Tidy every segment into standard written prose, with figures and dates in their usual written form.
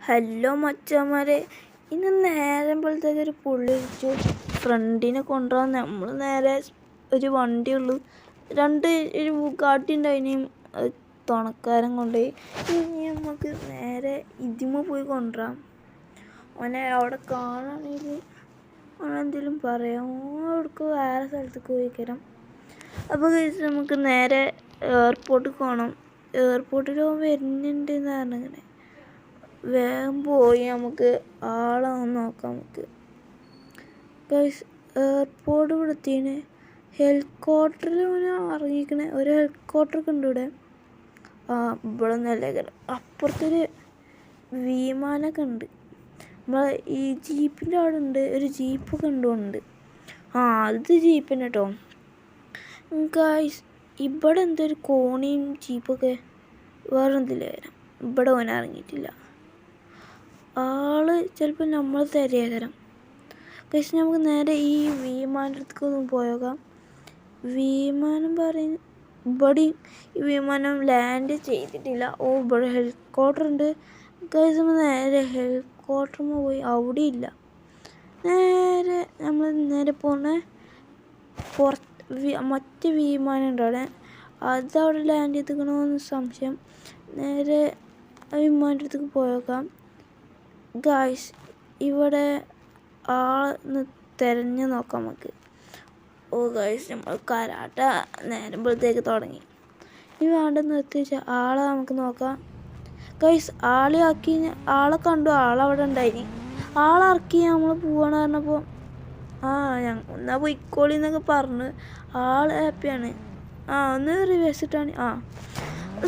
Hello മച്ചാന്മാരെ, ഇന്ന് നേരം പോലത്തേക്ക് ഒരു പുള്ളി വിളിച്ചു ഫ്രണ്ടിനെ കൊണ്ടുപോകാൻ. നമ്മൾ നേരെ ഒരു വണ്ടിയുള്ളൂ, ഒരു ബുഗാട്ടി ഉണ്ടായിനും തുണക്കാരൻ കൊണ്ടുപോയി. ഇനി നമുക്ക് നേരെ ഇതിമ പോയി കൊണ്ടുവരാം. അവനെ അവിടെ കാണുകയാണെങ്കിൽ അവനെന്തെങ്കിലും പറയാം. അവർക്ക് വേറെ സ്ഥലത്തേക്ക് പോയിക്കരാം. അപ്പോൾ നമുക്ക് നേരെ എയർപോർട്ടിൽ പോകണം. എയർപോർട്ടിൽ വരുന്നുണ്ട് എന്ന് പറഞ്ഞിങ്ങനെ വേഗം പോയി നമുക്ക് ആളാന്ന് നോക്കാം. നമുക്ക് എയർപോർട്ട് ഇവിടെത്തിന് ഹെലികോപ്റ്ററിൽ ഇറങ്ങിക്കണേ. ഒരു ഹെലികോപ്റ്ററൊക്കെ ഉണ്ട് ഇവിടെ. ഇവിടെ നല്ല അപ്പുറത്തൊരു വിമാനമൊക്കെ ഉണ്ട്. നമ്മളെ ഈ ജീപ്പിൻ്റെ അവിടെ ഉണ്ട് ഒരു ജീപ്പൊക്കെ ഉണ്ട്. അത് ജീപ്പിന് കേട്ടോ. ഗായ്സ്, ഇവിടെ എന്തൊരു കോണിയും ജീപ്പൊക്കെ വേറെ എന്തില്ല വരാം. ഇവിടെ ഓന ഇറങ്ങിയിട്ടില്ല. ആള് ചിലപ്പോൾ നമ്മൾ തരേകരം. പക്ഷെ നമുക്ക് നേരെ ഈ വിമാനത്തേക്ക് ഒന്ന് പോയേക്കാം. വിമാനം പറയുന്ന ഇവിടെ ഈ വിമാനം ലാൻഡ് ചെയ്തിട്ടില്ല. ഇവിടെ ഹെലികോപ്റ്റർ ഉണ്ട്. ഗൈസ്, നമ്മൾ നേരെ ഹെലികോപ്റ്ററിൽ പോയി. അവിടെ ഇല്ല. നമ്മൾ നേരെ പോണ മറ്റ് വിമാനം ഉണ്ട് അവിടെ. അതവിടെ ലാൻഡ് ചെയ്തിക്കണമെന്ന് സംശയം. നേരെ വിമാനത്തിൻ്റെ അടുത്തേക്ക് പോയേക്കാം. ഗായ്സ്, ഇവിടെ ആളെന്ന് തിരഞ്ഞു നോക്കാം നമുക്ക്. ഗായ്സ്, നമ്മൾ കരാട്ട നേരമ്പോഴത്തേക്ക് തുടങ്ങി. ഇനി വേണ്ട നിർത്തി വെച്ചാൽ ആളെ നമുക്ക് നോക്കാം. ഗായ്സ്, ആളെ കണ്ടു. ആളവിടെ ഉണ്ടായിനി. ആളിറക്കി നമ്മൾ പോവാണ് പറഞ്ഞപ്പോൾ എന്നാ പൊയ്ക്കോളി എന്നൊക്കെ പറഞ്ഞു. ആൾ ഹാപ്പിയാണ്. ഒന്ന് റിവേഴ്സ് ഇട്ടാണ്.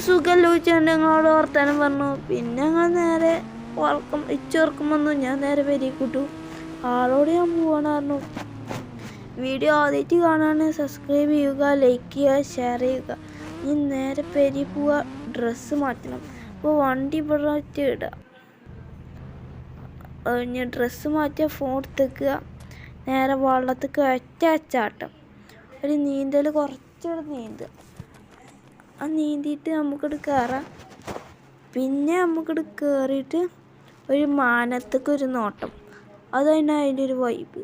സുഖമല്ല ചോദിച്ചുകൊണ്ട് ഞങ്ങളോട് വർത്താനം പറഞ്ഞു. പിന്നെ ഞങ്ങൾ നേരെ ഉറക്കം വന്നു. ഞാൻ നേരെ പെരിക്കൂട്ടു. ആളോട് ഞാൻ പോവാണ് പറഞ്ഞു. വീഡിയോ ആദ്യമായിട്ട് കാണാൻ സബ്സ്ക്രൈബ് ചെയ്യുക, ലൈക്ക് ചെയ്യുക, ഷെയർ ചെയ്യുക. ഇനി നേരെ പെരി പോവുക, ഡ്രസ്സ് മാറ്റണം. അപ്പോൾ വണ്ടി ഇവിടെ ഇടുക. ഇനി ഡ്രസ്സ് മാറ്റിയ ഫോൺ എടുത്തേക്കുക. നേരെ വെള്ളത്തേക്ക് ഒറ്റച്ചാട്ടം. ഒരു നീന്തൽ കുറച്ചുകൂടെ നീന്തുക. നീന്തിയിട്ട് നമുക്കിവിടെ കയറാം. പിന്നെ നമുക്കിവിടെ കയറിയിട്ട് ഒരു മാനത്തേക്ക് ഒരു നോട്ടം. അതിൻ്റെ ഒരു വൈബ്.